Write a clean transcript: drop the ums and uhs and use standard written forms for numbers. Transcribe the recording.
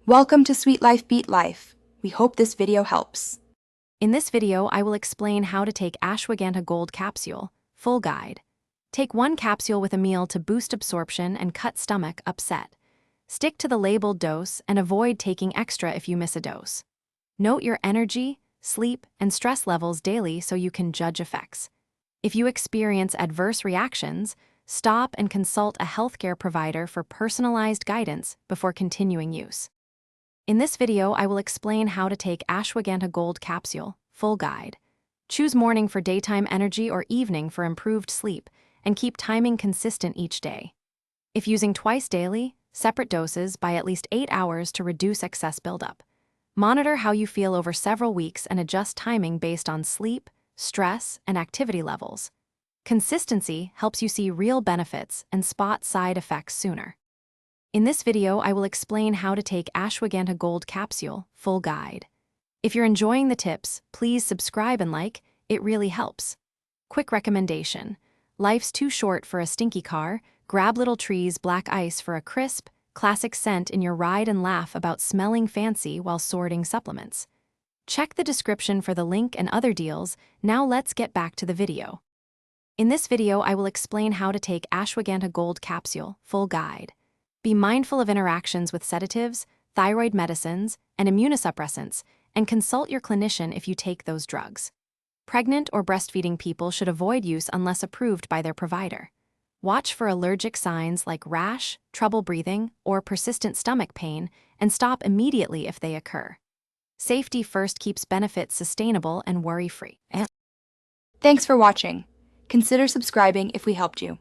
Welcome to Sweet Life Beat Life. We hope this video helps. In this video, I will explain how to take Ashwagandha Gold Capsule, full guide. Take one capsule with a meal to boost absorption and cut stomach upset. Stick to the labeled dose and avoid taking extra if you miss a dose. Note your energy, sleep, and stress levels daily so you can judge effects. If you experience adverse reactions, stop and consult a healthcare provider for personalized guidance before continuing use. In this video, I will explain how to take Ashwagandha Gold Capsule, full guide. Choose morning for daytime energy or evening for improved sleep, and keep timing consistent each day. If using twice daily, separate doses by at least 8 hours to reduce excess buildup. Monitor how you feel over several weeks and adjust timing based on sleep, stress, and activity levels. Consistency helps you see real benefits and spot side effects sooner. In this video, I will explain how to take Ashwagandha Gold Capsule, full guide. If you're enjoying the tips, please subscribe and like, it really helps. Quick recommendation. Life's too short for a stinky car. Grab Little Tree's Black Ice for a crisp, classic scent in your ride and laugh about smelling fancy while sorting supplements. Check the description for the link and other deals. Now let's get back to the video. In this video, I will explain how to take Ashwagandha Gold Capsule, full guide. Be mindful of interactions with sedatives, thyroid medicines, and immunosuppressants, and consult your clinician if you take those drugs. Pregnant or breastfeeding people should avoid use unless approved by their provider. Watch for allergic signs like rash, trouble breathing, or persistent stomach pain, and stop immediately if they occur. Safety first keeps benefits sustainable and worry-free. Thanks for watching. Consider subscribing if we helped you.